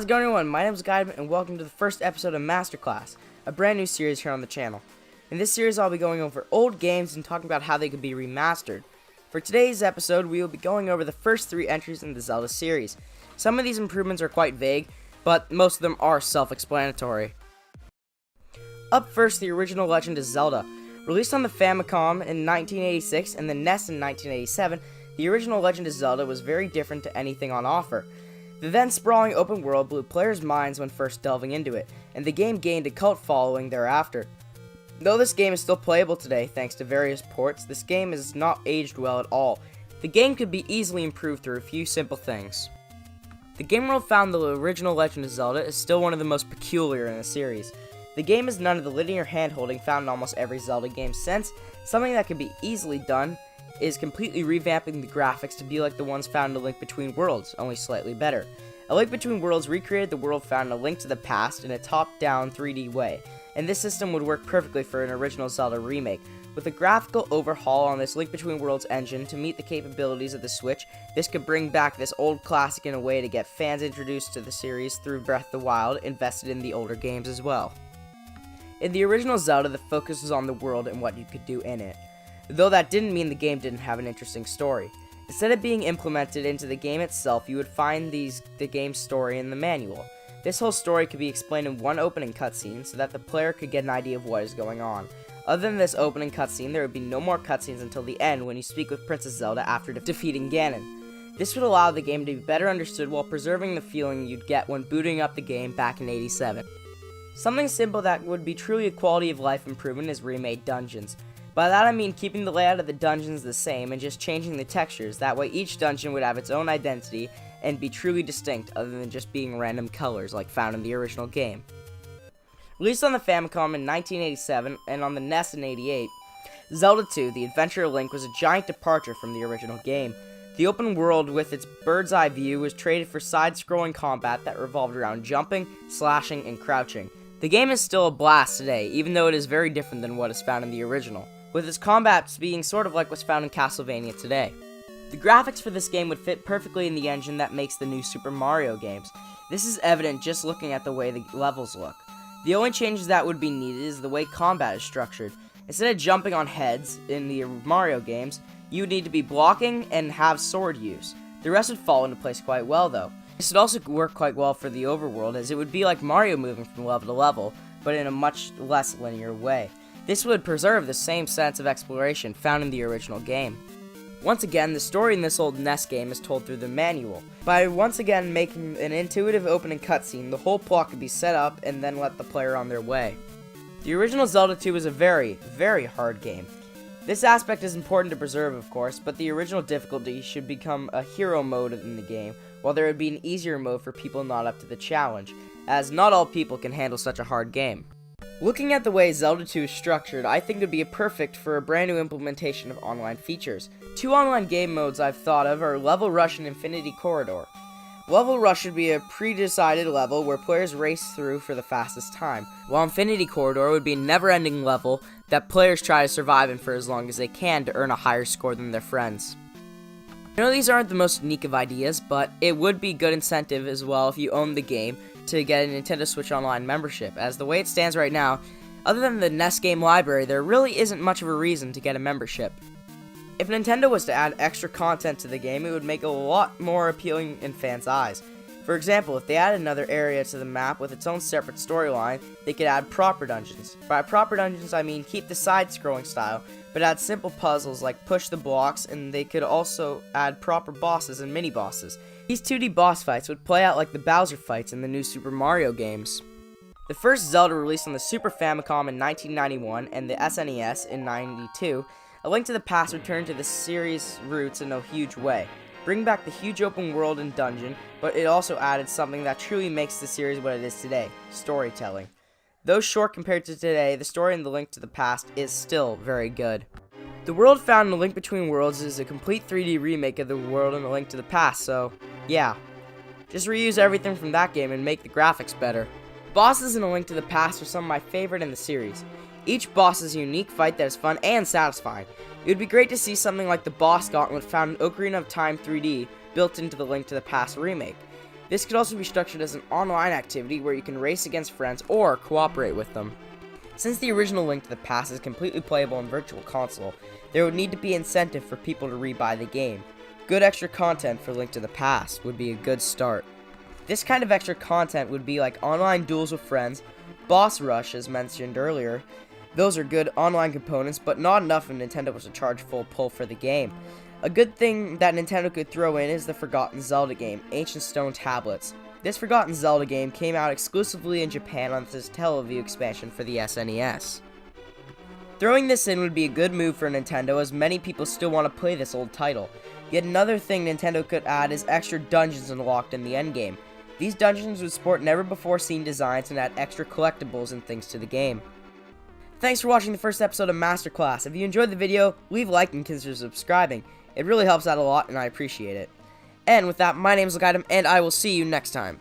How's it going, everyone? My name is Guide, and welcome to the first episode of Masterclass, a brand new series here on the channel. In this series, I'll be going over old games and talking about how they could be remastered. For today's episode, we will be going over the first 3 entries in the Zelda series. Some of these improvements are quite vague, but most of them are self-explanatory. Up first, the original Legend of Zelda. Released on the Famicom in 1986 and the NES in 1987, the original Legend of Zelda was very different to anything on offer. The then sprawling open world blew players' minds when first delving into it, and the game gained a cult following thereafter. Though this game is still playable today thanks to various ports, this game has not aged well at all. The game could be easily improved through a few simple things. The game world found in the original Legend of Zelda is still one of the most peculiar in the series. The game is none of the linear hand-holding found in almost every Zelda game since. Something that can be easily done is completely revamping the graphics to be like the ones found in A Link Between Worlds, only slightly better. A Link Between Worlds recreated the world found in A Link to the Past in a top-down 3D way, and this system would work perfectly for an original Zelda remake. With a graphical overhaul on this Link Between Worlds engine to meet the capabilities of the Switch, this could bring back this old classic in a way to get fans introduced to the series through Breath of the Wild, invested in the older games as well. In the original Zelda, the focus was on the world and what you could do in it, though that didn't mean the game didn't have an interesting story. Instead of being implemented into the game itself, you would find the game's story in the manual. This whole story could be explained in one opening cutscene so that the player could get an idea of what is going on. Other than this opening cutscene, there would be no more cutscenes until the end when you speak with Princess Zelda after defeating Ganon. This would allow the game to be better understood while preserving the feeling you'd get when booting up the game back in '87. Something simple that would be truly a quality of life improvement is remade dungeons. By that I mean keeping the layout of the dungeons the same and just changing the textures, that way each dungeon would have its own identity and be truly distinct other than just being random colors like found in the original game. Released on the Famicom in 1987 and on the NES in '88, Zelda 2, The Adventure of Link was a giant departure from the original game. The open world with its bird's eye view was traded for side-scrolling combat that revolved around jumping, slashing, and crouching. The game is still a blast today, even though it is very different than what is found in the original, with its combats being sort of like what's found in Castlevania today. The graphics for this game would fit perfectly in the engine that makes the new Super Mario games. This is evident just looking at the way the levels look. The only changes that would be needed is the way combat is structured. Instead of jumping on heads in the Mario games, you would need to be blocking and have sword use. The rest would fall into place quite well though. This would also work quite well for the overworld, as it would be like Mario moving from level to level, but in a much less linear way. This would preserve the same sense of exploration found in the original game. Once again, the story in this old NES game is told through the manual. By once again making an intuitive opening cutscene, the whole plot could be set up and then let the player on their way. The original Zelda 2 is a very, very hard game. This aspect is important to preserve, of course, but the original difficulty should become a hero mode in the game, while there would be an easier mode for people not up to the challenge, as not all people can handle such a hard game. Looking at the way Zelda 2 is structured, I think it would be perfect for a brand new implementation of online features. 2 online game modes I've thought of are Level Rush and Infinity Corridor. Level Rush should be a pre-decided level where players race through for the fastest time, while Infinity Corridor would be a never-ending level that players try to survive in for as long as they can to earn a higher score than their friends. I know these aren't the most unique of ideas, but it would be good incentive as well if you own the game to get a Nintendo Switch Online membership, as the way it stands right now, other than the NES game library, there really isn't much of a reason to get a membership. If Nintendo was to add extra content to the game, it would make it a lot more appealing in fans' eyes. For example, if they add another area to the map with its own separate storyline, they could add proper dungeons. By proper dungeons, I mean keep the side-scrolling style, but add simple puzzles like push the blocks, and they could also add proper bosses and mini-bosses. These 2D boss fights would play out like the Bowser fights in the new Super Mario games. The first Zelda released on the Super Famicom in 1991 and the SNES in '92, A Link to the Past returned to the series' roots in a huge way. Bring back the huge open world and dungeon, but it also added something that truly makes the series what it is today: storytelling. Though short compared to today, the story in The Link to the Past is still very good. The world found in A Link Between Worlds is a complete 3D remake of the world in A Link to the Past, so yeah. Just reuse everything from that game and make the graphics better. Bosses in A Link to the Past are some of my favorite in the series. Each boss is a unique fight that is fun and satisfying. It would be great to see something like the boss gauntlet found in Ocarina of Time 3D built into the Link to the Past remake. This could also be structured as an online activity where you can race against friends or cooperate with them. Since the original Link to the Past is completely playable on Virtual Console, there would need to be incentive for people to rebuy the game. Good extra content for Link to the Past would be a good start. This kind of extra content would be like online duels with friends, boss rush as mentioned earlier. Those are good online components, but not enough if Nintendo was to charge full pull for the game. A good thing that Nintendo could throw in is the Forgotten Zelda game, Ancient Stone Tablets. This Forgotten Zelda game came out exclusively in Japan on this Teleview expansion for the SNES. Throwing this in would be a good move for Nintendo, as many people still want to play this old title. Yet another thing Nintendo could add is extra dungeons unlocked in the endgame. These dungeons would sport never-before-seen designs and add extra collectibles and things to the game. Thanks for watching the first episode of Masterclass. If you enjoyed the video, leave a like and consider subscribing. It really helps out a lot and I appreciate it. And with that, my name is Legatum, and I will see you next time.